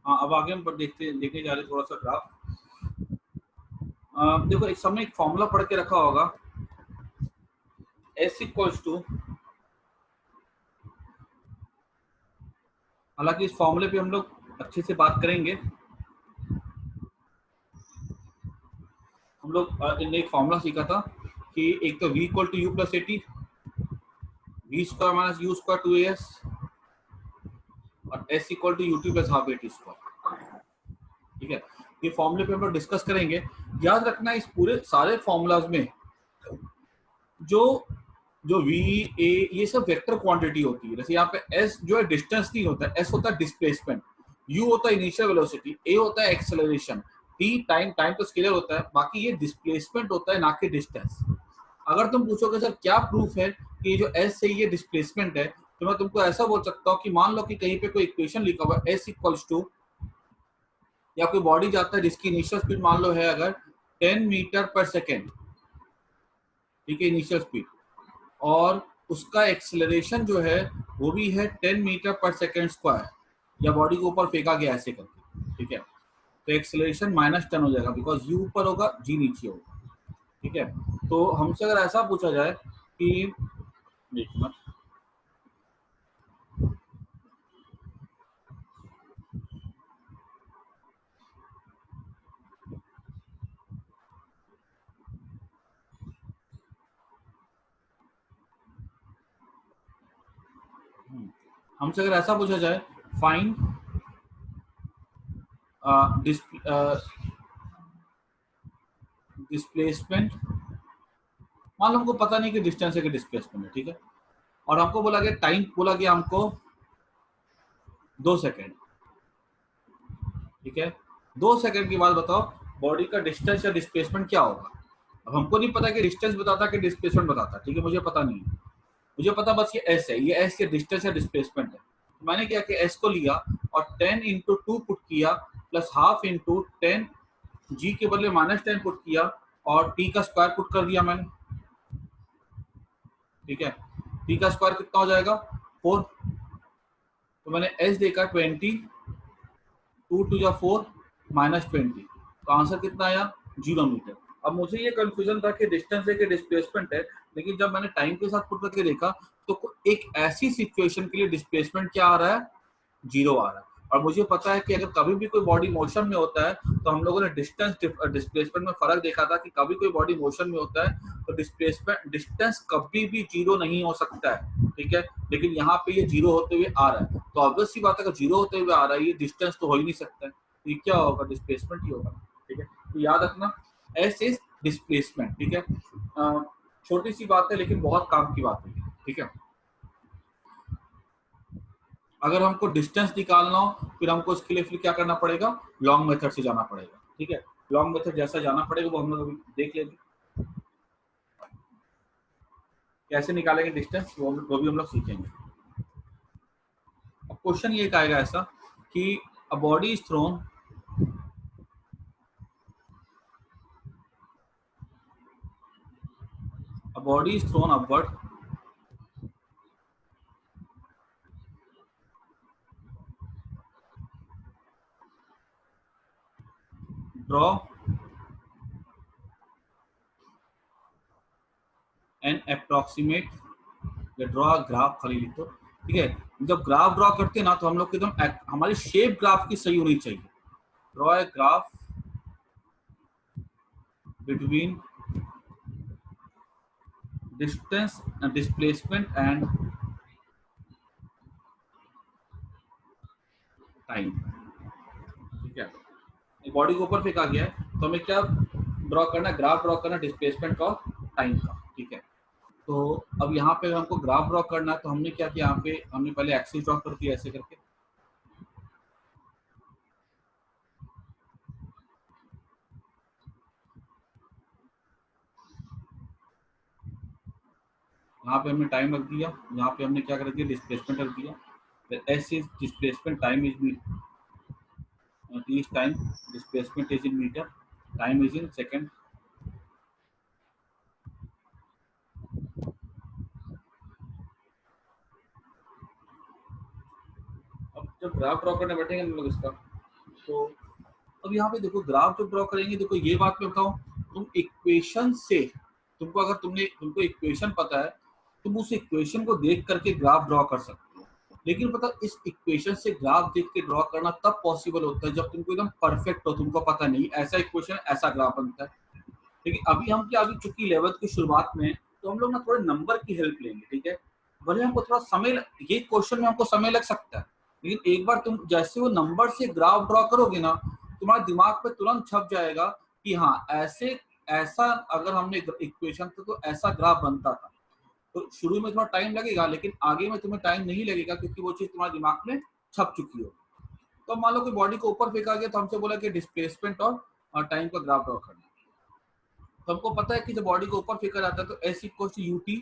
हाँ, अब आगे हम देखने जा रहे हैं थोड़ा सा ग्राफ। देखो एक समय एक फॉर्मूला पढ़ के रखा होगा, S इक्वल्स टू, हालांकि इस फॉर्मूले पे हम लोग अच्छे से बात करेंगे। हम लोग ने एक फॉर्मूला सीखा था कि एक तो V equal to u plus a t, v square minus u square two s, और S equal to u t plus half a t square. ठीक है, ये फॉर्मूले पे हम लोग डिस्कस करेंगे। याद रखना इस पूरे सारे फॉर्मूलाज में जो जो V A ये सब वेक्टर क्वांटिटी होती है। जैसे यहाँ पे S जो है डिस्टेंस नहीं होता है, S होता है डिस्प्लेसमेंट, U होता है इनिशियल वेलोसिटी, A होता है एक्सेलरेशन, T टाइम तो स्केलर होता है, बाकी ये डिस्प्लेसमेंट होता है ना कि डिस्टेंस। अगर तुम पूछोगे सर क्या प्रूफ है कि जो S है ये डिस्प्लेसमेंट है, तो मैं तुमको ऐसा बोल सकता हूँ कि मान लो कि कहीं पे कोई इक्वेशन लिखा हुआ है S इक्वल्स टू, या कोई बॉडी जाता है जिसकी इनिशियल स्पीड मान लो है अगर 10 मीटर पर सेकेंड, ठीक है इनिशियल स्पीड, और उसका एक्सेलरेशन जो है वो भी है 10 मीटर पर सेकेंड स्क्वायर, या बॉडी को ऊपर फेंका गया ऐसे करके, ठीक है, तो एक्सेलरेशन -10 हो जाएगा, बिकॉज यू ऊपर होगा जी नीचे होगा। ठीक है, तो हमसे अगर ऐसा पूछा जाए कि देखना, हमसे अगर ऐसा पूछा जाए फाइंड डिस्प्लेसमेंट, मान लो हमको पता नहीं कि डिस्टेंस है कि डिस्प्लेसमेंट है, ठीक है, और हमको बोला गया टाइम, बोला गया हमको 2 सेकेंड, ठीक है, 2 सेकेंड के बाद बताओ बॉडी का डिस्टेंस या डिस्प्लेसमेंट क्या होगा। अब हमको नहीं पता कि डिस्टेंस बताता कि डिस्प्लेसमेंट बताता, ठीक है, मुझे पता नहीं है, मुझे पता बस ये एस है, ये एस के डिस्टेंस या डिस्प्लेसमेंट है। तो मैंने क्या किया, एस को लिया और 10 इंटू 2 पुट किया, प्लस हाफ इंटू 10, जी के बदले -10 पुट किया, और टी का स्क्वायर पुट कर दिया मैंने, ठीक है, टी का स्क्वायर कितना हो जाएगा 4, तो मैंने एस देखा 20, 2 टू या 4 -20, तो आंसर कितना आया 0 मीटर। अब मुझे ये कंफ्यूजन था कि डिस्टेंस है कि डिस्प्लेसमेंट है, लेकिन जब मैंने टाइम के साथ पुट करके देखा तो एक ऐसी सिचुएशन के लिए डिस्प्लेसमेंट क्या आ रहा है, 0 आ रहा है। और मुझे पता है कि अगर कभी भी कोई बॉडी मोशन में होता है तो हम लोगों ने डिस्टेंस डिस्प्लेसमेंट में फर्क देखा था कि कभी कोई बॉडी मोशन में होता है तो डिस्प्लेसमेंट डिस्टेंस कभी भी 0 नहीं हो सकता है, ठीक है, लेकिन यहाँ पे ये 0 होते हुए आ रहा है, तो ऑब्वियस सी बात है अगर 0 होते हुए आ रहा है ये डिस्टेंस तो हो ही नहीं सकता है, तो ये क्या होगा, डिस्प्लेसमेंट ही होगा, ठीक है, तो याद रखना एस इज डिस्प्लेसमेंट, ठीक है, छोटी सी बात है लेकिन बहुत काम की बात है, ठीक है। अगर हमको डिस्टेंस निकालना हो फिर हमको इसके लिए फिर क्या करना पड़ेगा, लॉन्ग मेथड से जाना पड़ेगा, ठीक है, लॉन्ग मेथड जैसा जाना पड़ेगा वो हम लोग देख लेंगे, कैसे निकालेंगे डिस्टेंस वो भी हम लोग सीखेंगे। अब क्वेश्चन ये आएगा ऐसा कि a body is throne, a body is throne upward draw an approximate, या ड्रॉ ग्राफ खाली लिख दो, ठीक है, जब ग्राफ ड्रॉ करते हैं ना तो हम लोग एकदम हमारी शेप ग्राफ की सही होनी चाहिए, draw a graph between distance displacement and time, ठीक है, बॉडी को ऊपर फेंका गया है तो हमें क्या ड्रॉ करना है, ग्राफ ड्रॉ करना डिस्प्लेसमेंट का और टाइम का, ठीक है, तो अब यहाँ पे हमको ग्राफ ड्रॉ करना है तो हमने क्या किया, यहाँ पे हमने पहले एक्सिस ड्रॉ कर दिया ऐसे करके, यहाँ पे हमने टाइम रख दिया, यहाँ पे हमने क्या कर दिया, डिस्प्लेसमेंट रख दिया, s is displacement, time is is time, displacement is in metre, time is in second. अब जब ग्राफ ड्रॉ करने बैठेंगे हम लोग इसका, तो अब यहाँ पे देखो ग्राफ जो ड्रॉ करेंगे, देखो ये बात मैं बताऊं, तुम इक्वेशन से, तुमको अगर तुमको इक्वेशन पता है, तुम उस इक्वेशन को देख करके ग्राफ ड्रॉ कर सकते हो। लेकिन पता इस इक्वेशन से ग्राफ देख के ड्रॉ करना तब पॉसिबल होता है जब तुमको एकदम परफेक्ट हो, तुमको पता नहीं ऐसा इक्वेशन ऐसा ग्राफ बनता है। लेकिन अभी चूंकि 11th की शुरुआत में, तो हम लोग ना थोड़े नंबर की हेल्प लेंगे, ठीक है। भले हमको थोड़ा समय, ये क्वेश्चन में हमको समय लग सकता है, लेकिन एक बार तुम जैसे वो नंबर से ग्राफ ड्रॉ करोगे ना, तुम्हारे दिमाग पे तुरंत छप जाएगा कि हाँ ऐसे, ऐसा अगर हमने इक्वेशन तो ऐसा ग्राफ बनता था। तो शुरू में थोड़ा टाइम लगेगा, लेकिन आगे में तुम्हें टाइम नहीं लगेगा क्योंकि वो चीज तुम्हारे दिमाग में छप चुकी हो। तो मान लो कि बॉडी को ऊपर फेंका गया, तो हमसे बोला कि डिस्प्लेसमेंट और टाइम का ग्राफ ड्रॉ करना। तो हमको पता है कि जब बॉडी को ऊपर फेंका जाता है तो s equal to u t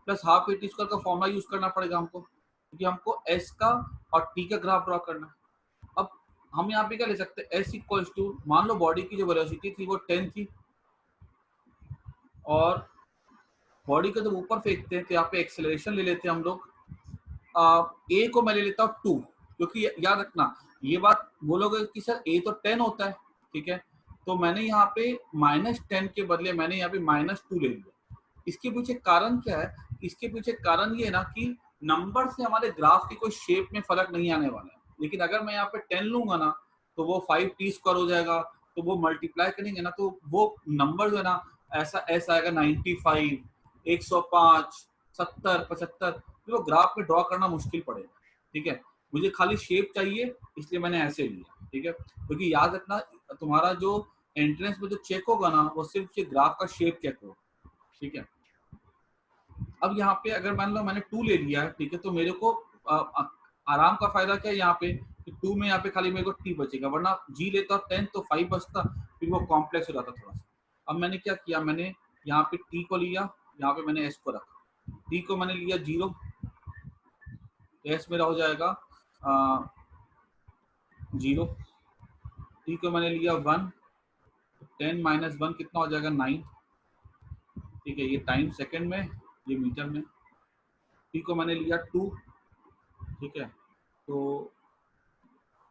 plus half a t square का फॉर्मूला यूज करना पड़ेगा हमको, क्योंकि हमको एस का और टी का ग्राफ ड्रॉ करना। अब हम यहाँ पे क्या ले सकते हैं, एस इक्वल टू, मान लो बॉडी की जो वेलोसिटी थी वो 10 थी, और बॉडी को जब ऊपर फेंकते हैं तो यहाँ पे एक्सेलरेशन ले लेते हैं हम लोग। ए को मैं ले लेता हूँ 2, क्योंकि याद रखना ये बात बोलोगे कि सर ए तो 10 होता है, ठीक है, तो मैंने यहाँ पे -10 के बदले मैंने यहाँ पे -2 ले लिया। इसके पीछे कारण क्या है, इसके पीछे कारण ये है ना कि नंबर से हमारे ग्राफ की कोई शेप में फर्क नहीं आने वाला है। लेकिन अगर मैं यहाँ पे 10 लूंगा ना, तो वो 5t² हो जाएगा, तो वो मल्टीप्लाई करेंगे ना तो वो नंबर जो है ना ऐसा ऐसा आएगा 95, 105, 70, 75, तो ग्राफ में ड्रॉ करना मुश्किल पड़ेगा, ठीक है। मुझे खाली शेप चाहिए, इसलिए मैंने ऐसे लिया, ठीक है, क्योंकि याद रखना तुम्हारा जो एंट्रेंस में जो चेक होगा ना वो सिर्फ ये ग्राफ का शेप चेक होगा, ठीक है। अब यहाँ पे अगर मान लो मैंने 2 ले लिया है, ठीक है, तो मेरे को आराम का फायदा क्या है यहाँ पे, 2 में यहाँ पे खाली मेरे को टी बचेगा, वरना जी लेता 10 तो 5 बचता, फिर वो कॉम्प्लेक्स हो जाता थोड़ा सा। अब मैंने क्या किया, मैंने यहाँ पे टी को लिया, यहाँ पे मैंने एस को रखा, टी को मैंने लिया 0, एस मेरा हो जाएगा 0, टी को मैंने लिया 1, 10 - 1 कितना हो जाएगा 9, ठीक है, ये टाइम सेकंड में, ये मीटर में। टी को मैंने लिया 2, ठीक है, तो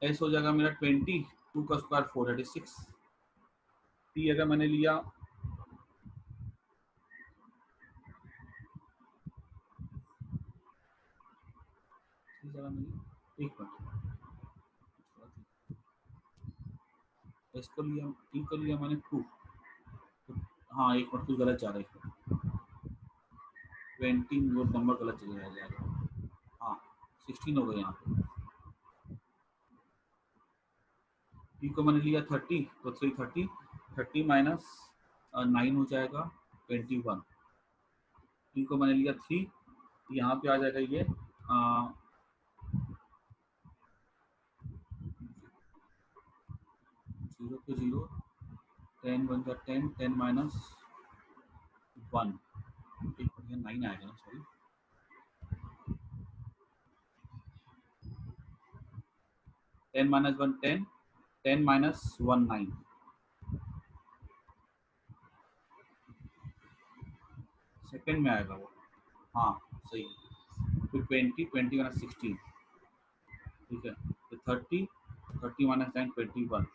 एस हो जाएगा मेरा 20, 2 का स्क्वायर 486। टी अगर मैंने लिया एक मिनट, इसको लिया, टी को लिया मैंने 2, तो हाँ एक मिनट कुछ गलत जा रहा है, 20 वो नंबर गलत चले जाएगा, हाँ 16 हो गया यहाँ पे। टी को मैंने लिया 30, तो 330, 30 माइनस 9 हो जाएगा 21। टी को मैंने लिया 3, यहाँ पे आ जाएगा ये 0 पे 0, 10 बन जाए 10, 10 माइनस 1, 9 आएगा ना, सॉरी 10 - 1 10, 10 - 1 9, सेकंड में आएगा वो, हाँ सही। फिर 20, 20 - 16, ठीक है, तो 30, 30 - 9 21,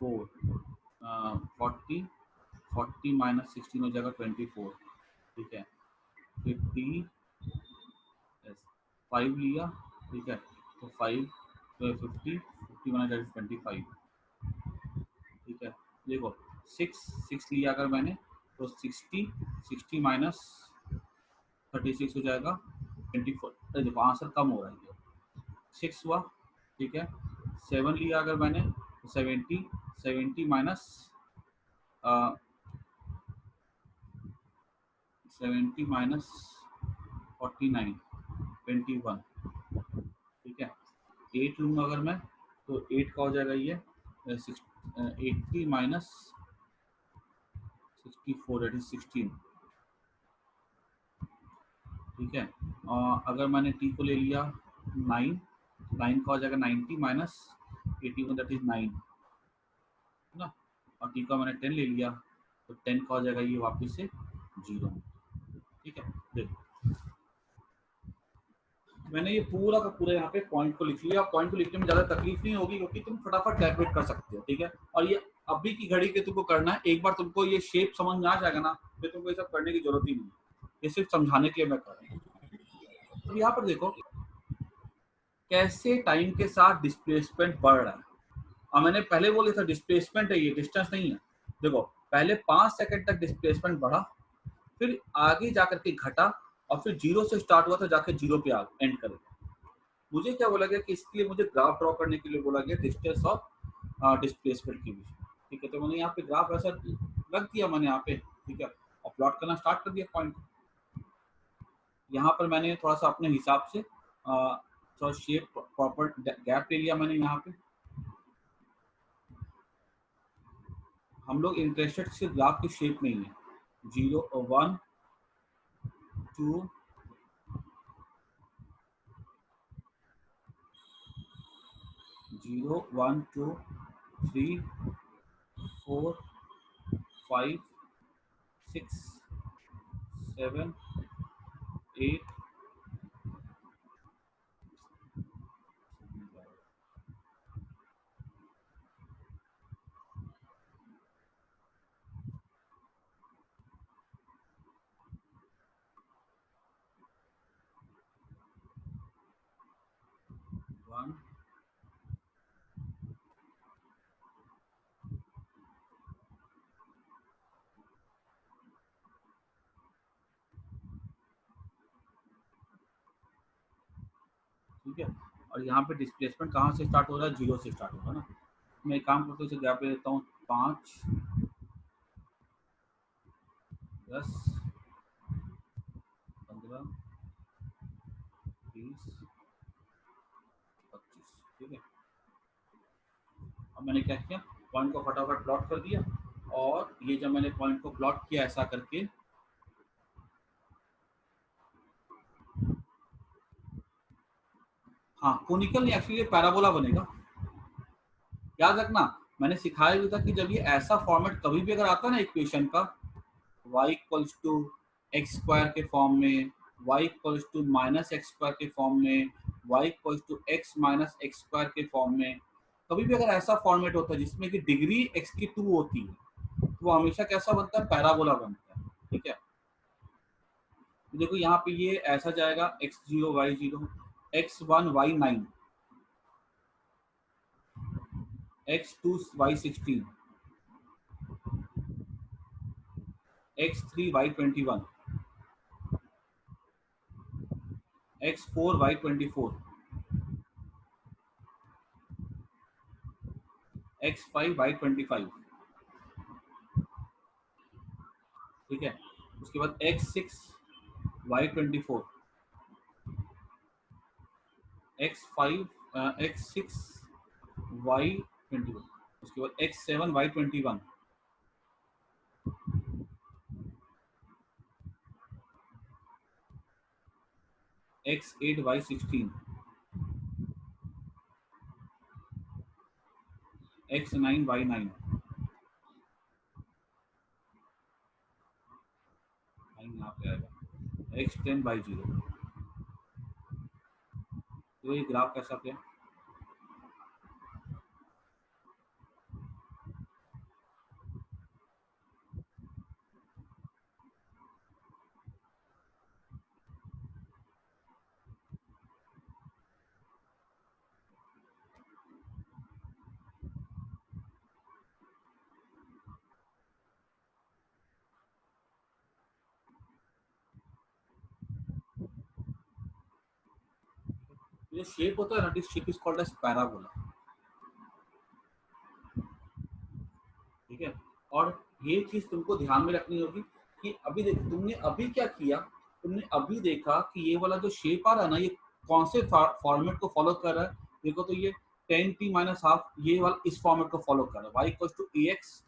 4, 40, 40 - 16 हो जाएगा 24, ठीक है। 50, 5 लिया, ठीक है, तो 5, 50, 50 - 25, ठीक है। देखो 6 लिया अगर मैंने, तो 60, 60 माइनस 36 हो जाएगा 24। देखो आंसर कम हो रहा है, 6 हुआ, ठीक है। 7 लिया अगर मैंने, तो 70, 70 माइनस 70 माइनस 49, 21, ठीक है। 8 लूँगा अगर मैं, तो 8 का हो जाएगा ये 80 माइनस 64, दैट इज 16, ठीक है। अगर मैंने टी को ले लिया 9, 9 का हो जाएगा 90 माइनस 81, दैट इज 9, है ना। और टी का मैंने 10 ले लिया, तो 10 का हो जाएगा ये वापस से 0, ठीक है। देखो मैंने ये पूरा का पूरा यहाँ पे पॉइंट को लिख लिया। पॉइंट को लिखने में ज्यादा तकलीफ नहीं होगी क्योंकि तुम फटाफट कैलकुलेट कर सकते हो, ठीक है। और ये अभी की घड़ी के तुमको करना है, एक बार तुमको ये शेप समझ में आ जाएगा ना, फिर तुमको ये सब करने की जरूरत ही नहीं है, ये सिर्फ समझाने के लिए मैं कर रहा हूँ। तो यहाँ पर देखो कैसे टाइम के साथ डिस्प्लेसमेंट बढ़ रहा है। और मैंने पहले बोला था डिस्प्लेसमेंट है, ये डिस्टेंस नहीं है। देखो पहले 5 सेकंड तक डिस्प्लेसमेंट बढ़ा, फिर आगे जाकर के घटा, और फिर 0 से स्टार्ट हुआ था जाके 0 पे एंड करेगा। मुझे क्या बोला गया कि इसके लिए मुझे ग्राफ ड्रॉ करने के लिए बोला गया डिस्टेंस और डिस्प्लेसमेंट के बीच में, ठीक है। तो मैंने यहाँ पे ग्राफ ऐसा रख दिया मैंने यहाँ पे, ठीक है, और प्लॉट करना स्टार्ट कर दिया पॉइंट। यहाँ पर मैंने थोड़ा सा अपने हिसाब से थोड़ा शेप प्रॉपर गैप ले लिया मैंने यहाँ पे। हम लोग इंटरेस्टेड सिर्फ ग्राफ की शेप में ही है, 0 1 2 0 1 2 3 4 5 6 7 8 1 ठीक है। और यहाँ पे डिस्प्लेसमेंट कहाँ से स्टार्ट हो रहा है, 0 से स्टार्ट होगा ना। मैं एक काम करता हूँ, इसे गैप ले देता हूँ, 5 10 15 20 25, ठीक है। अब मैंने क्या किया, पॉइंट को फटाफट प्लॉट कर दिया, और ये जब मैंने पॉइंट को प्लॉट किया ऐसा करके, हाँ कोनिकल नहीं, एक्चुअली ये पैराबोला बनेगा। याद रखना मैंने सिखाया भी था कि जब ये ऐसा फॉर्मेट कभी भी अगर आता है ना इक्वेशन का, y equals to x square के फॉर्म में, y equals to minus x square के फॉर्म में, y equals to x minus x square के फॉर्म में, कभी भी अगर ऐसा फॉर्मेट होता है जिसमें कि डिग्री x की 2 होती है, तो वो हमेशा कैसा बनता है, पैराबोला बनता है, ठीक है। तो देखो यहाँ पे ये ऐसा जाएगा x0 y0 x1 y9 x2 y16 x3 y21 x4 y24 x5 y25, ठीक है। उसके बाद x6 y24 x5 x6 y21, उसके बाद x7 y21 x8 y16 x9 y9 यहाँ पे आएगा x10 y0। तो ये ग्राफ कैसा पे, ये शेप होता है ना, this shape is called as parabola, ठीक है। और ये चीज तुमको ध्यान में रखनी होगी कि अभी देख तुमने अभी क्या किया, तुमने अभी देखा कि ये वाला जो शेप आ रहा है ना, ये कौन से फॉर्मेट को फॉलो कर रहा है। देखो तो ये 10t माइनस हाफ ये वाला इस फॉर्मेट को फॉलो कर रहा है, y equals to a x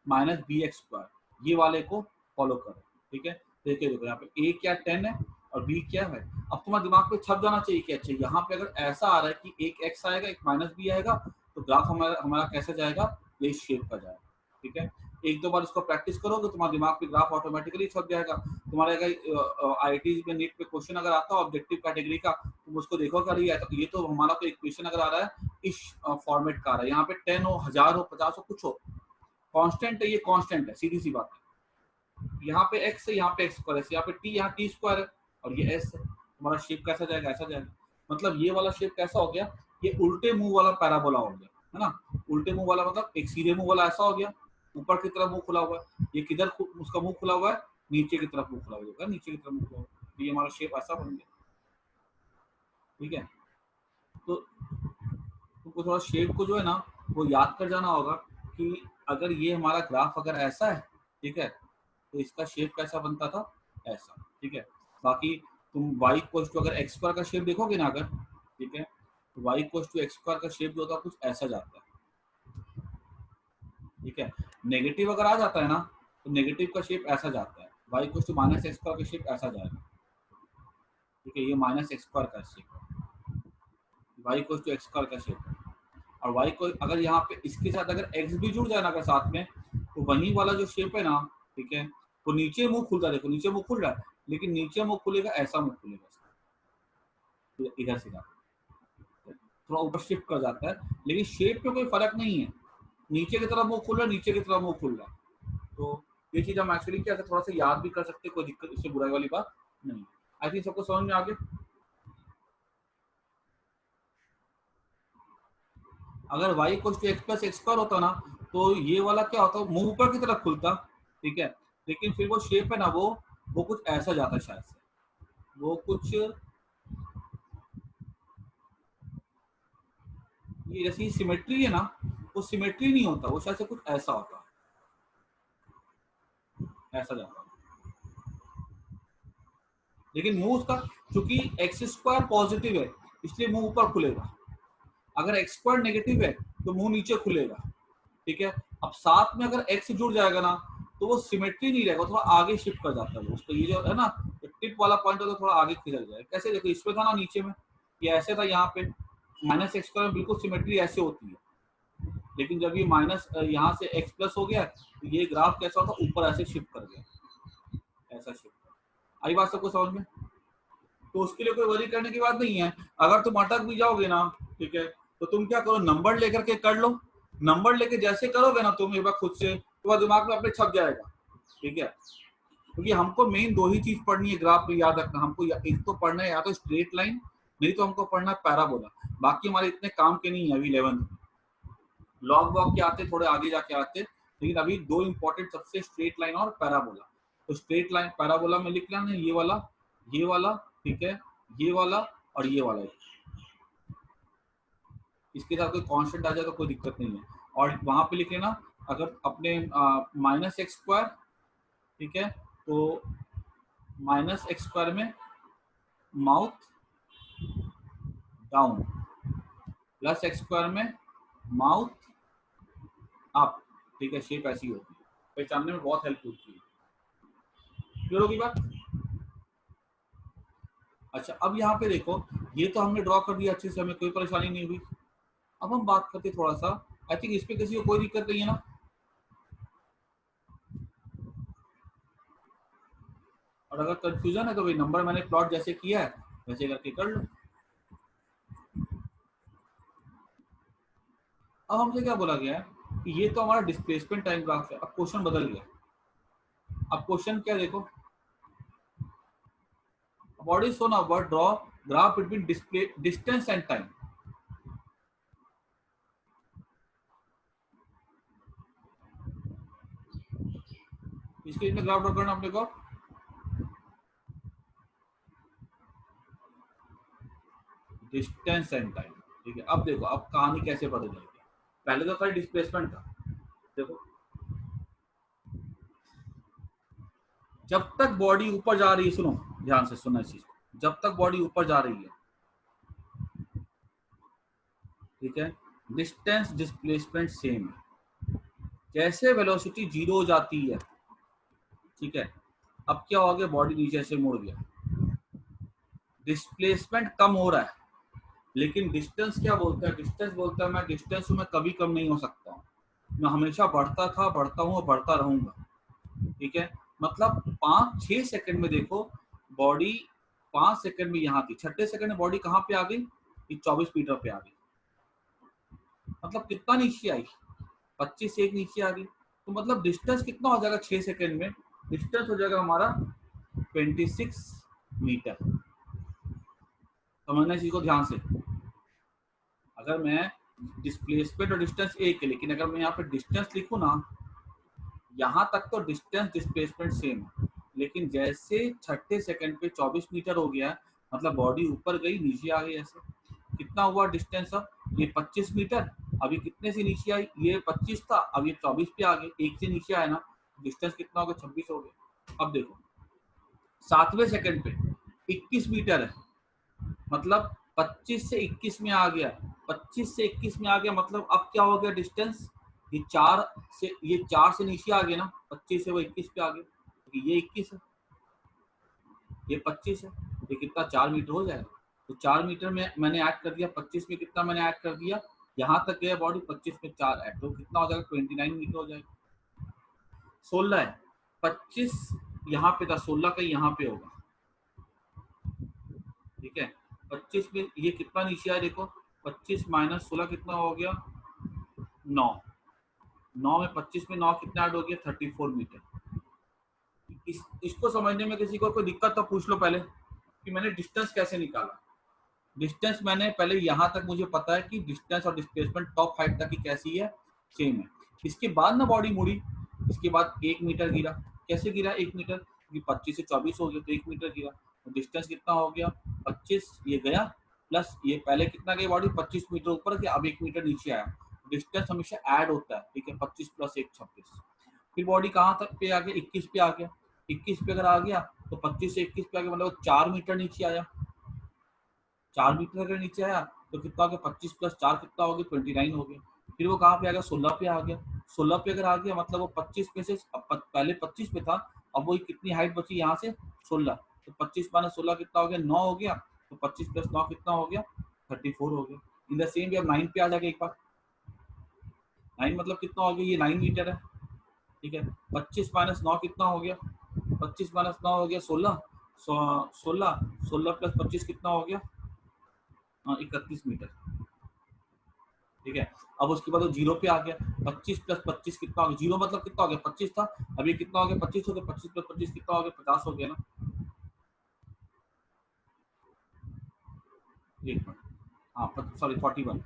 minus b x square, ये वाले को फॉलो करो, ठीक है। देखिए देखो यहाँ पे ए क्या 10 है और बी क्या है। अब तुम्हारे दिमाग पे छप जाना चाहिए कि अच्छा यहाँ पे अगर ऐसा आ रहा है कि एक एक्स आएगा एक माइनस बी आएगा, तो ग्राफ हमारा हमारा कैसे जाएगा, ये शेप का जाएगा, ठीक है। एक दो बार इसको प्रैक्टिस करोगे तुम्हारे दिमाग पे ग्राफ ऑटोमेटिकली छप जाएगा। तुम्हारे अगर आईआईटी में नीट पे क्वेश्चन अगर आता है ऑब्जेक्टिव कैटेगरी का, तुम उसको देखोगे अरे ये तो हमारा तो इक्वेशन अगर आ रहा है इस फॉर्मेट का आ रहा है, यहाँ पे 10 हो, 1000 हो, 50 हो, कुछ हो, कांस्टेंट है, ये कांस्टेंट है, सीधी सी बात है। यहाँ पे x है, यहाँ पे x स्क्वायर है, यहाँ पे t, यहाँ t स्क्वायर है, और ये s है। तुम्हारा शेप कैसा जाएगा, ऐसा जाएगा। मतलब ये वाला शेप कैसा हो गया, ये उल्टे मुंह वाला पैराबोला हो गया, है ना। उल्टे मुंह वाला मतलब एक सीधे मुंह वाला ऐसा हो गया, ऊपर की तरफ मुंह खुला हुआ है, ये किधर उसका मुंह खुला हुआ है, नीचे की तरफ मुंह खुला हुआ है, नीचे की तरफ मुंह खुला हुआ है, तो ये हमारा शेप ऐसा बन गया। ठीक है, तो तुमको थोड़ा शेप को जो है ना वो याद कर जाना होगा कि अगर ये हमारा ग्राफ अगर ऐसा है, ठीक है, तो इसका शेप कैसा बनता था, ऐसा। ठीक है, बाकी तुम y इक्वल टू अगर x स्क्वायर का शेप देखोगे ना अगर, ठीक है, तो y equal to x square का शेप जो होता है कुछ ऐसा जाता है। ठीक है, नेगेटिव अगर आ जाता है ना तो नेगेटिव का शेप ऐसा जाता है, y equal to minus x square का शेप ऐसा जाएगा। ठीक है, ये माइनस एक्स स्क्वायर का शेप है, y equal to x square का शेप है। और y को अगर यहाँ पे इसके साथ अगर x भी जुड़ जाए ना अगर साथ में, तो वही वाला जो शेप है ना, ठीक है, तो नीचे मुंह खुलता है, देखो नीचे मुंह खुल रहा है, लेकिन नीचे मुंह खुलेगा ऐसा मुंह खुलेगा, इधर सीधा थोड़ा ऊपर शिफ्ट कर जाता है, लेकिन शेप पे कोई फर्क नहीं है, नीचे की तरफ मुंह खुल रहा है, नीचे की तरफ मुंह खुल रहा है। तो ये चीज हम एक्चुअली क्या थोड़ा सा याद भी कर सकते हैं, कोई दिक्कत इससे बुराई वाली बात नहीं। आई थिंक सबको समझ में आ गया। अगर y equal to x plus x square होता ना तो ये वाला क्या होता, मुंह ऊपर की तरफ खुलता, ठीक है, लेकिन फिर वो शेप है ना वो कुछ ऐसा जाता शायद से, वो कुछ ये जैसी सिमेट्री है ना, वो सिमेट्री नहीं होता, वो शायद से कुछ ऐसा होता, ऐसा जाता। लेकिन मुंह उसका चूंकि एक्स स्क्वायर पॉजिटिव है इसलिए मुंह ऊपर खुलेगा, अगर एक्स स्क्वायर नेगेटिव है तो मुंह नीचे खुलेगा। ठीक है, अब साथ में अगर एक्स जुड़ जाएगा ना तो वो सिमेट्री नहीं रहेगा, थोड़ा आगे शिफ्ट कर जाता है वो, उसको ये जो है ना टिप वाला पॉइंट होता है थोड़ा आगे खिसक जाएगा। कैसे, देखो इसमें था ना नीचे में ये ऐसे था, यहाँ पे माइनस एक्स स्क्वायर में बिल्कुल सिमेट्री ऐसे होती है, लेकिन जब ये माइनस यहाँ से एक्स प्लस हो गया तो ये ग्राफ कैसा होता, ऊपर ऐसे शिफ्ट कर गया, ऐसा शिफ्ट। आई बात सबको समझ में? तो उसके लिए कोई वरी करने की बात नहीं है। अगर तुम अटक भी जाओगे ना, ठीक है, तो तुम क्या करो, नंबर लेकर के कर लो, नंबर लेके जैसे करोगे ना तुम एक बार खुद से, तो दिमाग में अपने छप जाएगा। ठीक है, क्योंकि हमको मेन दो ही चीज पढ़नी है ग्राफ में, याद रखना, हमको एक तो पढ़ना है या तो स्ट्रेट लाइन, नहीं तो हमको पढ़ना है पैराबोला। बाकी हमारे इतने काम के नहीं है अभी 11th में, लॉग वॉग के आते थोड़े आगे जाके आते, लेकिन अभी दो इंपॉर्टेंट सबसे स्ट्रेट लाइन और पैराबोला। तो स्ट्रेट लाइन पैराबोला में लिख लेना ये वाला, ये वाला, ठीक है, ये वाला और ये वाला, इसके साथ कोई कांस्टेंट आ जाए तो कोई दिक्कत नहीं है। और वहां पे लिख लेना अगर अपने माइनस एक्स स्क्वायर, ठीक है, तो माइनस एक्स स्क्वायर में mouth down, plus x square में माउथ अप। ठीक है, शेप ऐसी होती है, पहचानने में बहुत हेल्प होती है। क्लियर होगी बात? अच्छा, अब यहाँ पे देखो, ये तो हमने ड्रॉ कर दिया अच्छे से, हमें कोई परेशानी नहीं हुई। अब हम बात करते थोड़ा सा, आई थिंक इस पे किसी को कोई दिक्कत नहीं है ना? और अगर कंफ्यूजन है तो भाई नंबर मैंने प्लॉट जैसे किया है वैसे करके कर लो। अब हमसे क्या बोला गया है कि ये तो हमारा डिस्प्लेसमेंट टाइम ग्राफ है, अब क्वेश्चन बदल गया। अब क्वेश्चन क्या देखो, what is shown about draw graph between display distance and time. इसके लिए ग्राफ ड्रॉ करना अपने को, डिस्टेंस एंड टाइम। ठीक है, अब देखो अब कहानी कैसे बदल जाएगी। पहले तो खाली डिस्प्लेसमेंट था, देखो जब तक बॉडी ऊपर जा रही है, सुनो ध्यान से सुनना इस चीज को, जब तक बॉडी ऊपर जा रही है, ठीक है, डिस्टेंस डिस्प्लेसमेंट सेम है। जैसे वेलोसिटी जीरो हो जाती है, ठीक है, अब क्या हो गया, बॉडी नीचे से मुड़ गया, डिस्प्लेसमेंट कम हो रहा है, लेकिन डिस्टेंस क्या बोलता है, डिस्टेंस बोलता है मैं डिस्टेंस हूं, मैं कभी कम नहीं हो सकता हूं। मैं हमेशा बढ़ता था, बढ़ता हूँ और बढ़ता रहूंगा। ठीक है, मतलब 5-6 सेकंड में देखो बॉडी 5 सेकंड में यहाँ थी, छठे सेकंड में बॉडी कहाँ पे आ गई, ये 24 मीटर पे आ गई। मतलब कितना नीचे आई, 25 से एक नीचे आ गई। तो मतलब डिस्टेंस कितना हो जाएगा 6 सेकंड में, डिस्टेंस हो जाएगा हमारा 26 मीटर। समझना इस चीज को ध्यान से। अगर मैं डिस्प्लेसमेंट और डिस्टेंस एक है, लेकिन अगर मैं यहाँ पे डिस्टेंस लिखूँ ना, यहाँ तक तो डिस्टेंस डिस्प्लेसमेंट सेम है, लेकिन जैसे छठे सेकंड पे 24 मीटर हो गया, मतलब बॉडी ऊपर गई नीचे आ गई। ऐसे कितना हुआ डिस्टेंस, अब ये 25 मीटर, अभी कितने से नीचे आई, ये 25 था, अब ये 24 पे आ गए, एक से नीचे आया ना, डिस्टेंस कितना हो गया, 26 हो गया। अब देखो सातवें सेकंड पे 21 मीटर है, मतलब 25 से 21 में आ गया, 25 से 21 में आ गया, मतलब अब क्या हो गया डिस्टेंस, ये 4 से नीचे आ गया ना, 25 से वो 21 पे आ गया, तो ये 21 है, ये 25 है, ये कितना 4 मीटर हो जाएगा। तो 4 मीटर में मैंने ऐड कर दिया, 25 में कितना मैंने ऐड कर दिया, यहाँ तक गया बॉडी, 25 में 4 ऐड, तो कितना हो जाएगा 29 मीटर हो जाएगा। 16 है, 25 यहाँ पे था, 16 का यहाँ पे होगा। ठीक है, 25 में ये कितना नीचे आया देखो, 25 माइनस 16 कितना हो गया, 9। 9 में 25 में 9 कितना ऐड हो गया, 34 मीटर। इसको समझने में किसी को कोई दिक्कत तो पूछ लो पहले कि मैंने डिस्टेंस कैसे निकाला। डिस्टेंस मैंने पहले यहाँ तक मुझे पता है कि डिस्टेंस और डिस्प्लेसमेंट टॉप हाइट तक की कैसी है, सेम है। इसके बाद ना बॉडी मुड़ी, इसके बाद 1 मीटर गिरा। कैसे गिरा 1 मीटर, क्योंकि 25 से 24 हो गया तो 1 मीटर गिरा, तो डिस्टेंस कितना हो गया 25, ये गया प्लस ये पहले कितना गई बॉडी 25 मीटर ऊपर गया, अब 1 मीटर नीचे आया। डिस्टेंस हमेशा ऐड होता है, ठीक है, 25 प्लस 1 26। फिर बॉडी कहाँ तक पे आ गया, 21 पे आ गया। 21 पे अगर आ गया तो 25 से 21 पे आ गया, मतलब 4 मीटर नीचे आया। 4 मीटर अगर नीचे आया तो कितना हो गया, 25 प्लस 4 कितना हो गया, 29 हो गया। फिर वो कहाँ पे आ गया, 16 पे आ गया। 16 पे अगर आ गया मतलब वो 25 में से पहले 25 पे था, अब वो कितनी हाइट बची यहाँ से 16, तो 25 माइनस 16 कितना हो गया, 9 हो गया। तो 25 प्लस 9 कितना हो गया, 34 हो गया। इन द सेम भी अब 9 पे आ जाएगा एक बार। 9 मतलब कितना हो गया, ये 9 मीटर है। ठीक है, 25 माइनस 9 कितना हो गया, 25 माइनस 9 हो गया 16, 16, 16 प्लस 25 कितना हो गया, 31 मीटर। ठीक है, अब उसके बाद वो जीरो पे आ गया, 25 प्लस 25 कितना हो गया, जीरो मतलब कितना हो गया 25 था, अभी कितना हो गया 25 हो गया, 25 प्लस 25 कितना हो गया 50 हो गया ना। एक मिनट, हाँ सॉरी 41,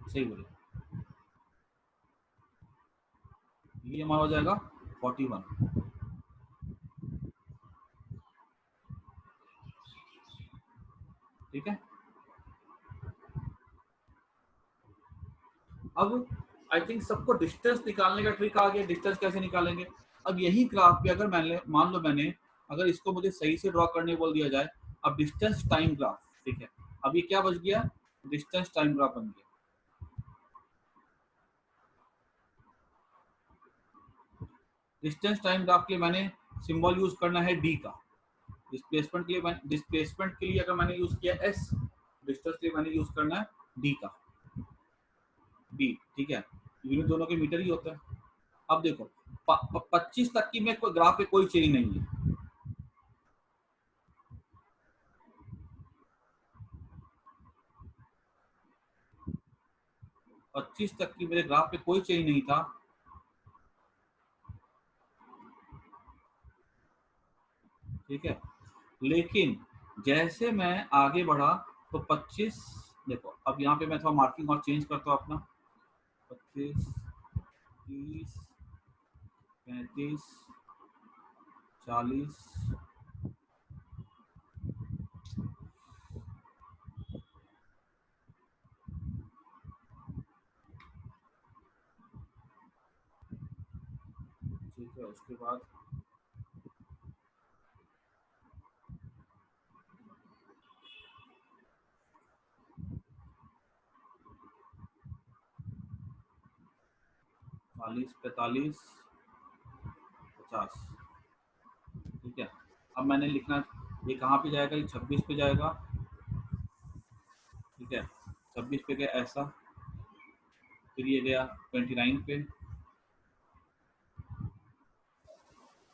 सही बोले, ये हमारा हो जाएगा 41। ठीक है, अब आई थिंक सबको डिस्टेंस निकालने का ट्रिक आ गया, डिस्टेंस कैसे निकालेंगे। अब यही ग्राफ पे अगर मैंने मान लो मैंने अगर इसको मुझे सही से ड्रॉ करने बोल दिया जाए, अब डिस्टेंस टाइम ग्राफ, ठीक है, अब ये क्या बच गया, डिस्टेंस टाइम ग्राफ बन गया। डिस्टेंस टाइम ग्राफ के लिए मैंने सिंबल यूज करना है डी का, डिस्प्लेसमेंट के लिए अगर मैंने यूज किया एस, डिस्टेंस के लिए मैंने यूज करना है डी का, डी। ठीक है, यूनिट दोनों के मीटर ही होता है। अब देखो 25 तक की में कोई ग्राफ पे कोई चेंज नहीं है, 25 तक की मेरे ग्राफ पे कोई चेंज नहीं था। ठीक है, लेकिन जैसे मैं आगे बढ़ा तो 25, देखो अब यहाँ पे मैं थोड़ा मार्किंग और चेंज करता हूँ अपना, 25, 30, 35, 40, ठीक है, उसके बाद 40, 45, 50। ठीक है, अब मैंने लिखना, ये कहाँ पे जाएगा, ये 26 पे जाएगा। ठीक है, 26 पे गया ऐसा, फिर ये गया 29 पे,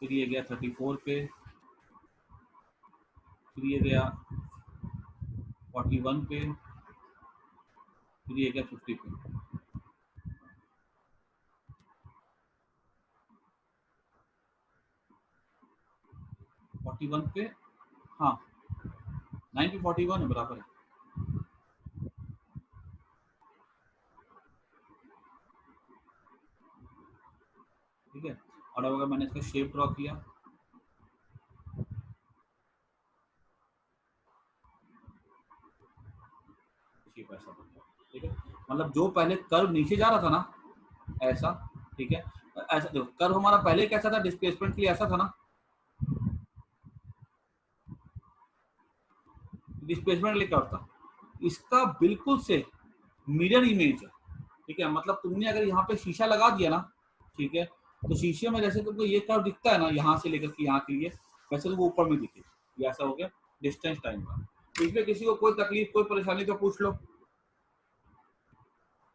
फिर ये गया 34 पे, फिर ये गया 41 पे, फिर ये गया 50 पे। 41 पे, हाँ 9 पे 41 है, बराबर है। ठीक है, और अब अगर मैंने इसका शेप ड्रॉ किया, शेप ऐसा बन गया। ठीक है, मतलब जो पहले कर्व नीचे जा रहा था ना, ऐसा, ठीक है, ऐसा देखो कर्व हमारा पहले कैसा था, डिस्प्लेसमेंट के लिए ऐसा था ना, डिस्प्लेसमेंट के लिए क्या होता, इसका बिल्कुल से मिरर इमेज है। ठीक है, मतलब तुमने अगर यहाँ पे शीशा लगा दिया ना, ठीक है, तो शीशे में जैसे तुमको ये कर्व दिखता है ना, यहाँ से लेकर के यहाँ के लिए, वैसे तुमको ऊपर में दिखे। ये ऐसा हो गया डिस्टेंस टाइम का। तो इसमें किसी को कोई तकलीफ कोई परेशानी तो पूछ लो।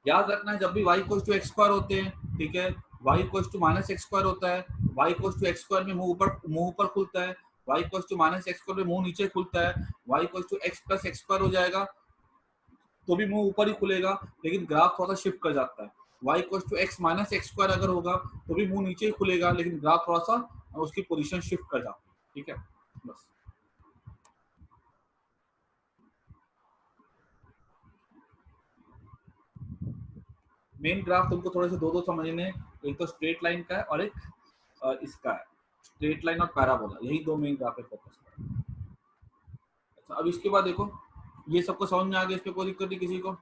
याद रखना है जब भी y equals to x square होते हैं, ठीक है, y equals to minus x square होता है, y equals to x square में मुंह ऊपर खुलता है, y equals to minus x square में मुंह नीचे खुलता है, y equals to x plus x square हो जाएगा तो भी मुंह ऊपर ही खुलेगा, लेकिन ग्राफ थोड़ा सा शिफ्ट कर जाता है। y equals to x minus x square अगर होगा तो भी मुंह नीचे ही खुलेगा, लेकिन ग्राफ थोड़ा सा उसकी पोजीशन शिफ्ट कर जाती है। ठीक है, बस। मेन ग्राफ तुमको थोड़े से दो दो समझने हैं, एक तो स्ट्रेट लाइन का है और एक इसका है, स्ट्रेट लाइन और पैराबोला, यही दो मेन ग्राफ पे फोकस करें। अच्छा, अब इसके बाद देखो, ये सबको समझ में आ गया, इस पे कोई दिक्कत नहीं किसी को।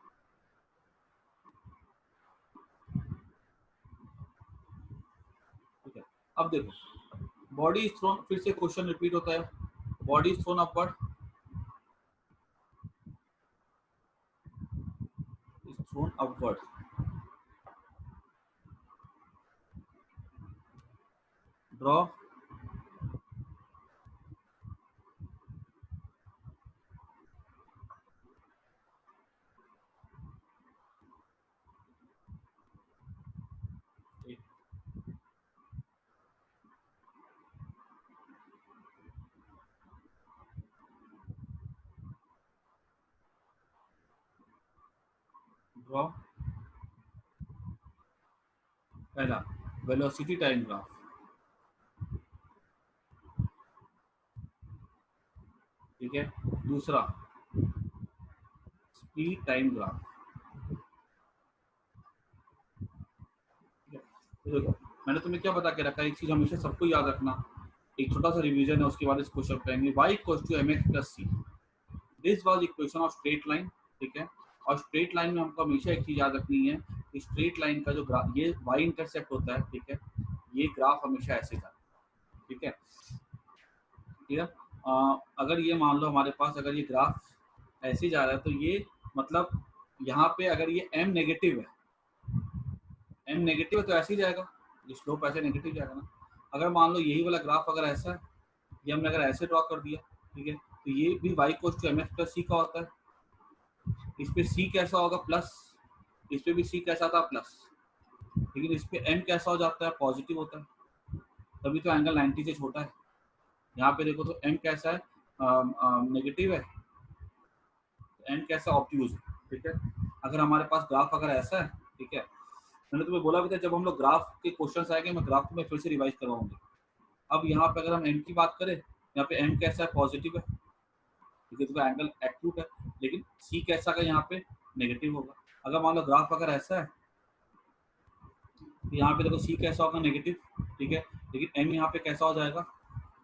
ठीक है, अब देखो, बॉडी इज थ्रोन, फिर से क्वेश्चन रिपीट होता है, body is throne upward, is throne upward, draw draw पहला वेलोसिटी टाइम ग्राफ, ठीक है, दूसरा स्पीड टाइम ग्राफ। ठीक है, तो देखो मैंने तुम्हें क्या बता के रखा है, एक चीज हमेशा सबको याद रखना, एक छोटा सा रिवीजन है, उसके बाद इस क्वेश्चन करेंगे। y equals to mx plus c, this was equation of straight line. ठीक है, और स्ट्रेट लाइन में हमको हमेशा एक चीज याद रखनी है कि स्ट्रेट लाइन का जो ग्राफ, ये y इंटरसेप्ट होता है, ठीक है, ये ग्राफ हमेशा ऐसे जाता है। ठीक है, ठीक है, अगर ये मान लो हमारे पास अगर ये ग्राफ ऐसे जा रहा है तो ये मतलब यहाँ पे अगर ये m नेगेटिव है, m नेगेटिव है तो ऐसे ही जाएगा, ये स्लोप ऐसे नेगेटिव जाएगा ना। अगर मान लो यही वाला ग्राफ अगर ऐसा है, ये हमने अगर ऐसे ड्रॉ कर दिया, ठीक है, तो ये भी y equals to m x plus c का होता है, इस पे c कैसा होगा प्लस, इस पे भी c कैसा था प्लस, लेकिन इस पे m कैसा हो जाता है, पॉजिटिव होता है, तभी तो एंगल 90 से छोटा है। यहाँ पे देखो तो m कैसा है, नेगेटिव है, m कैसा, ऑब्ट्यूज है। ठीक है, अगर हमारे पास ग्राफ अगर ऐसा है, ठीक है, मैंने तुम्हें बोला भी था जब हम लोग ग्राफ के क्वेश्चन आएंगे मैं ग्राफ को मैं फिर से रिवाइज करवाऊंगी। अब यहाँ पे अगर हम m की बात करें, यहाँ पे m कैसा है, पॉजिटिव है, ठीक है, तो एंगल एक्यूट है, लेकिन c कैसा का यहाँ पे नेगेटिव होगा। अगर मान लो ग्राफ अगर ऐसा है तो यहाँ पे देखो c कैसा होगा, नेगेटिव, ठीक है, लेकिन m यहाँ पे कैसा हो जाएगा,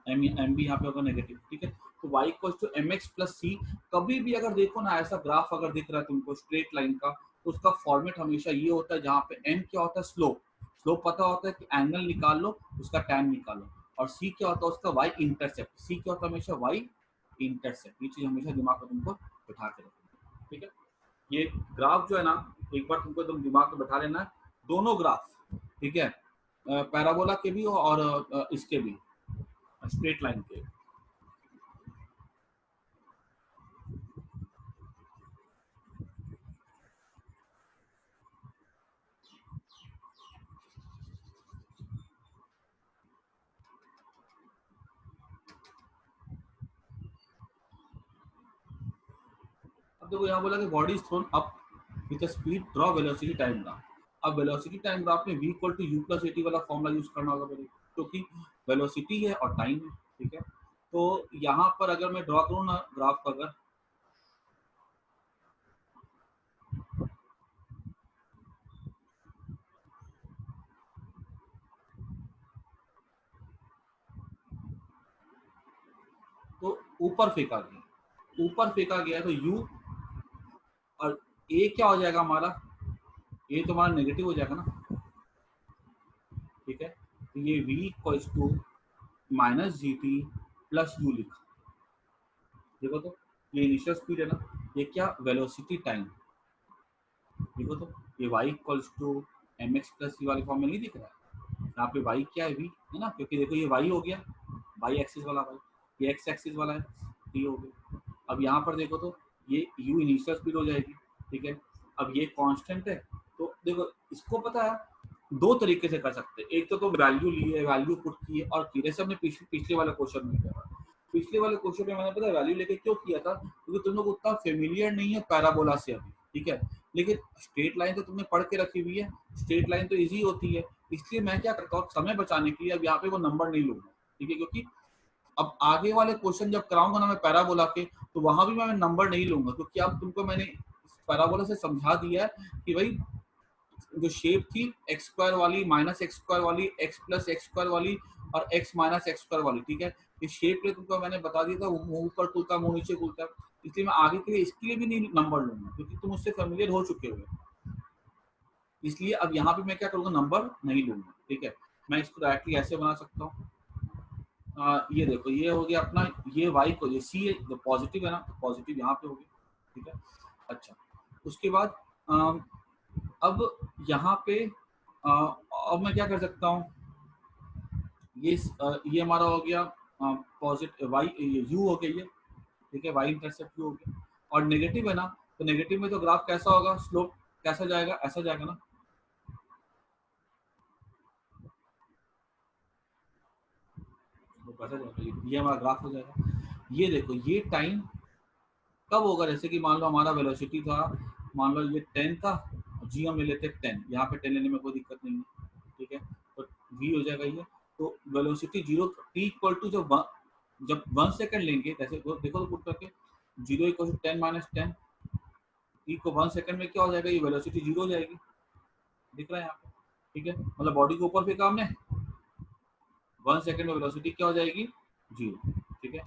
एम भी यहाँ पे होगा नेगेटिव। ठीक है, तो y equals to m x plus c, कभी भी अगर देखो ना ऐसा ग्राफ अगर दिख रहा है तुमको स्ट्रेट लाइन का, तो उसका फॉर्मेट हमेशा ये होता है जहाँ पे m क्या होता है, स्लोप, स्लोप पता होता है कि एंगल निकाल लो उसका टैन निकालो, और c क्या होता है उसका y इंटरसेप्ट, c क्या होता है हमेशा y इंटरसेप्ट, ये चीज हमेशा दिमाग में तुमको बिठा के रखना। ठीक है, ये ग्राफ जो है ना, एक बार तुमको एकदम दिमाग में बैठा लेना है, दोनों ग्राफ, ठीक है, पैराबोला के भी और इसके भी, स्ट्रेट लाइन के। अब देखो यहाँ बोला कि body is thrown up with a speed, draw velocity time graph. अब वेलोसिटी टाइम ग्राफ में v equal to u plus a t वाला फॉर्मूला यूज करना होगा मेरे, क्योंकि वेलोसिटी है और टाइम है, ठीक है। तो यहाँ पर अगर मैं ड्रॉ करूँ ना ग्राफ का, अगर तो ऊपर फेंका गया तो u और a क्या हो जाएगा हमारा, a तो हमारा नेगेटिव हो जाएगा ना, ठीक है। तो ये v equals to minus g t plus u लिखा, देखो तो ये इनिशियल स्पीड है ना, ये क्या वेलोसिटी टाइम, देखो तो ये y equals to m x plus c वाले फॉर्म में नहीं दिख रहा है, यहाँ पे y क्या है v है ना, क्योंकि देखो ये y हो गया, y एक्सिस वाला y, ये x एक्सिस वाला है t हो गया। अब यहाँ पर देखो तो ये u इनिशियल स्पीड हो जाएगी, ठीक है। अब ये कांस्टेंट है, तो देखो इसको पता है दो तरीके से कर सकते हैं, एक तो वैल्यू ली है, वैल्यू पुट की है, और की जैसे हमने पिछले वाले क्वेश्चन में किया, पिछले वाले क्वेश्चन में मैंने पता वैल्यू लेके क्यों किया था, क्योंकि तुम लोग उतना फेमिलियर नहीं है पैराबोला से अभी, ठीक है। लेकिन स्ट्रेट लाइन तो तुमने पढ़ के रखी हुई है, स्ट्रेट लाइन तो इजी होती है, इसलिए मैं क्या करता हूँ समय बचाने के लिए अब यहाँ पे वो नंबर नहीं लूंगा, ठीक है। क्योंकि अब आगे वाले क्वेश्चन जब कराऊंगा ना मैं पैराबोला के, तो वहां भी मैं नंबर नहीं लूंगा, क्योंकि अब तुमको मैंने पैराबोला से समझा दिया है कि भाई जो शेप थी एक्स स्क्वायर वाली, माइनस एक्स स्क्वायर वाली, एक्स प्लस एक्स स्क्वायर वाली और एक्स माइनस एक्स स्क्वायर वाली, ठीक है। इस शेप के लिए तुमको मैंने बता दिया था, मुंह ऊपर खुलता मुंह नीचे खुलता, इसलिए मैं आगे के लिए इसके लिए भी नहीं नंबर लूंगा, क्योंकि तुम उससे फेमिलियर हो चुके हो, इसलिए अब यहाँ पे मैं क्या करूंगा, नंबर नहीं लूंगा, ठीक है। मैं इसको डायरेक्टली ऐसे बना सकता हूँ, ये देखो ये हो गया अपना, ये y को ये c जो पॉजिटिव है ना, पॉजिटिव यहाँ पे हो गया, ठीक है। अच्छा, उसके बाद अब यहाँ पे अब मैं क्या कर सकता हूँ, ये हमारा हो गया पॉजिटिव y, ये u हो गया ये, ठीक है, y इंटरसेप्ट u हो गया, और नेगेटिव है ना, तो नेगेटिव में तो ग्राफ कैसा होगा, स्लोप कैसा जाएगा, ऐसा जाएगा ना, स्लोप ऐसा जाएगा, ये हमारा ग्राफ हो जाएगा। ये देखो ये टाइम कब होगा, जैसे कि मान लो हमारा वेलोसिटी था, मान लो ये 10 था, जी हम ले लेते हैं 10, यहाँ पे 10 लेने में कोई दिक्कत नहीं है, ठीक है। तो v हो जाएगा ये, तो velocity zero t equal to जब 1 सेकंड लेंगे, जैसे देखो तो पुट करके, zero equal to 10 minus 10, t को 1 सेकंड में क्या हो जाएगा, ये वेलोसिटी जीरो हो जाएगी, दिख रहा है यहाँ पे, ठीक है। मतलब बॉडी को ऊपर फेंका हमने, 1 सेकंड में वेलोसिटी क्या हो जाएगी, जीरो, ठीक है।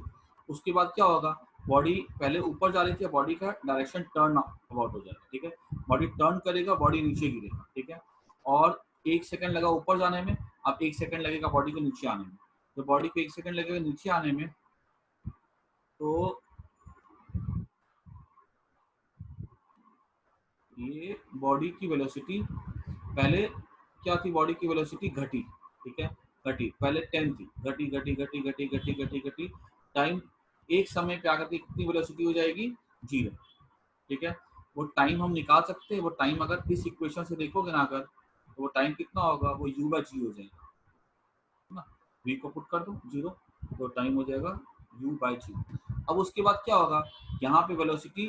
उसके बाद क्या होगा, बॉडी पहले ऊपर जा रही थी, बॉडी का डायरेक्शन टर्न अबाउट हो जाएगा, ठीक है। बॉडी टर्न करेगा, बॉडी नीचे गिरेगा, ठीक है। और 1 सेकंड लगा ऊपर जाने में, अब 1 सेकंड लगेगा बॉडी को नीचे आने में, तो बॉडी को 1 सेकंड लगेगा नीचे आने में, तो ये बॉडी की वेलोसिटी पहले क्या थी, बॉडी की वेलोसिटी घटी, ठीक है, घटी, पहले 10 थी, घटी घटी घटी घटी घटी घटी घटी, टाइम एक समय पे आकर के कितनी वेलोसिटी हो जाएगी, जीरो, ठीक है। वो टाइम हम निकाल सकते हैं, वो टाइम अगर इस इक्वेशन से देखोगे ना अगर, तो वो टाइम कितना होगा, वो u बाई जी हो जाएगा, है ना, v को पुट कर दो जीरो, तो टाइम हो जाएगा u बाई जी। अब उसके बाद क्या होगा, यहाँ पे वेलोसिटी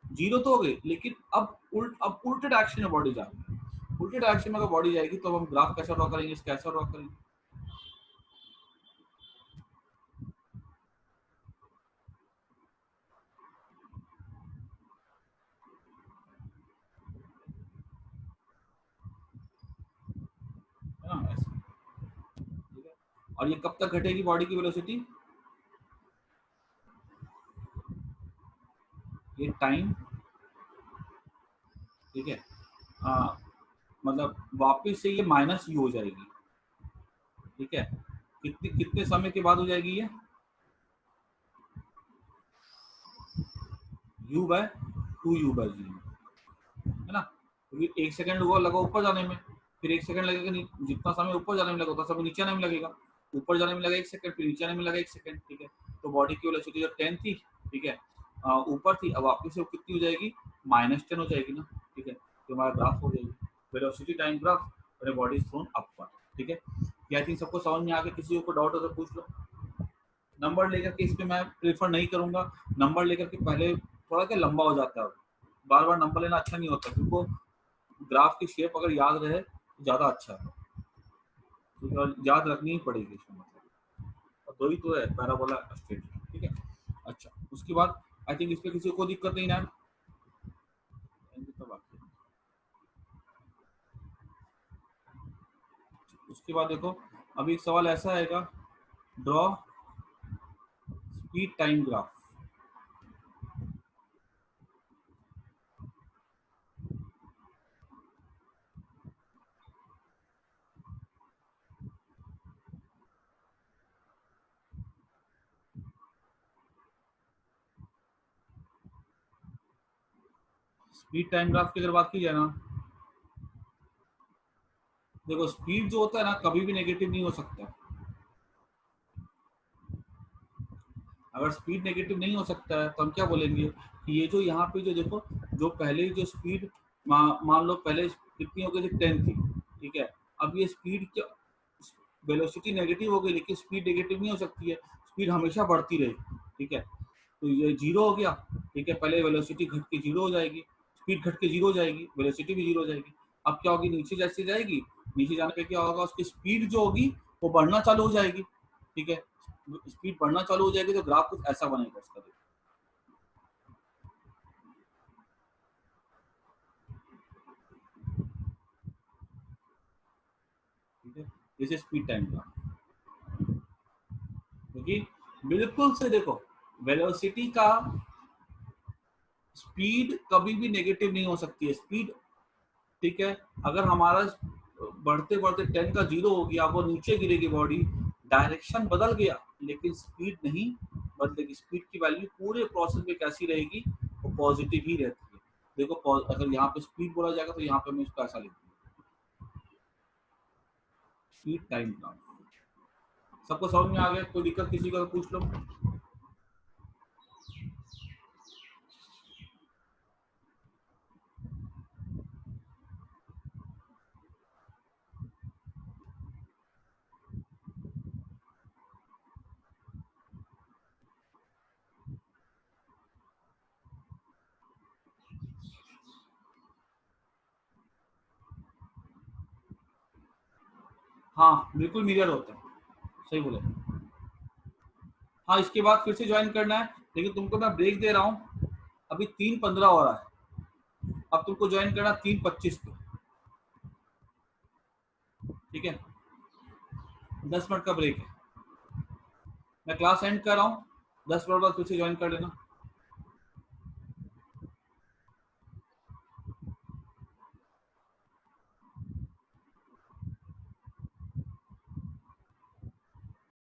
जीरो तो हो गई, लेकिन अब उल्टे डायरेक्शन में बॉडी जा रही है, उल्टे डायरेक्शन में अगर बॉडी जाएगी तो हम ग्राफ कैसा ड्रॉ करेंगे, इसका कैसा ड्रॉ करेंगे, है ना, ऐसे, ठीक है। और ये कब तक घटेगी बॉडी की वेलोसिटी, ये टाइम, ठीक है, मतलब वापस से ये माइनस यू हो जाएगी, ठीक है। कितने कितने समय के बाद हो जाएगी ये, u by two u by g, है ना, क्योंकि 1 सेकंड हुआ लगा ऊपर जाने में, फिर 1 सेकंड लगेगा, जितना समय ऊपर जाने में लगा उतना समय नीचे आने में लगेगा, ऊपर जाने में लगा 1 सेकंड, फिर नीचे आने में लगा 1 सेकंड, ठीक है। तो बॉडी की वेलोसिटी जो 10 थी, ठीक है, ऊपर थी, अब वापस से वो कितनी हो जाएगी, -10 हो जाएगी ना, ठीक है। तो हमारा ग्राफ हो जाएगी वेलोसिटी टाइम ग्राफ, और बॉडी इज थ्रोन अपवर्ड, ठीक है। क्या थिंक सबको समझ में आ गया, किसी को डाउट हो तो पूछ लो। नंबर लेकर के इस पे मैं प्रेफर नहीं करूंगा, नंबर लेकर के पहले थोड़ा क्या लंबा हो जाता है, बार बार नंबर लेना अच्छा नहीं होता, क्योंकि ग्राफ की शेप अगर याद रहे तो ज़्यादा अच्छा है, तो याद रखनी ही पड़ेगी इसमें, मतलब और दो ही तो है, पैराबोला स्ट्रेट, ठीक है। अच्छा, उसके बाद आई थिंक इसमें किसी को दिक्कत नहीं ना, उसके बाद देखो अभी एक सवाल ऐसा आएगा, draw speed time graph. Speed time graph की अगर बात की जाए ना, देखो स्पीड जो होता है ना कभी भी नेगेटिव नहीं हो सकता। अगर स्पीड नेगेटिव नहीं हो सकता है तो हम क्या बोलेंगे कि ये जो यहाँ पे जो देखो, जो पहले जो स्पीड मान लो पहले कितनी हो गई थी, 10 थी, ठीक है। अब ये स्पीड क्या, वेलोसिटी नेगेटिव हो गई लेकिन स्पीड नेगेटिव नहीं हो सकती है, स्पीड हमेशा बढ़ती रहेगी, ठीक है। तो ये जीरो हो गया, ठीक है, पहले वेलोसिटी घट के जीरो हो जाएगी, स्पीड घट के जीरो हो जाएगी, वेलोसिटी भी जीरो हो जाएगी। अब क्या होगी, नीचे जैसे जाएगी, नीचे जाने पे क्या होगा, उसकी स्पीड जो होगी वो बढ़ना चालू हो जाएगी, ठीक है। स्पीड बढ़ना चालू हो जाएगी तो ग्राफ कुछ ऐसा बनेगा उसका, ठीक है। जैसे स्पीड टाइम ग्राफ, क्योंकि बिल्कुल से देखो वेलोसिटी का स्पीड कभी भी नेगेटिव नहीं हो सकती है, स्पीड, ठीक है। अगर हमारा बढ़ते बढ़ते 10 का जीरो हो गया, वो नीचे गिरेगी बॉडी, डायरेक्शन बदल गया लेकिन स्पीड नहीं बदलेगी, स्पीड की वैल्यू पूरे प्रोसेस में कैसी रहेगी, वो पॉजिटिव ही रहती है। देखो अगर यहाँ पे स्पीड बोला जाएगा तो यहाँ पे मैं इसको ऐसा लिख दूँ, स्पीड टाइम ग्राफ। सबको समझ में आ गया, कोई दिक्कत किसी का पूछ लो। हाँ बिल्कुल मिरर होता है, सही बोले। हाँ इसके बाद फिर से ज्वाइन करना है, लेकिन तुमको मैं ब्रेक दे रहा हूँ, अभी 3:15 हो रहा है, अब तुमको ज्वाइन करना 3:25 पे, ठीक है। 10 मिनट का ब्रेक है, मैं क्लास एंड कर रहा हूँ, 10 मिनट बाद फिर से ज्वाइन कर लेना।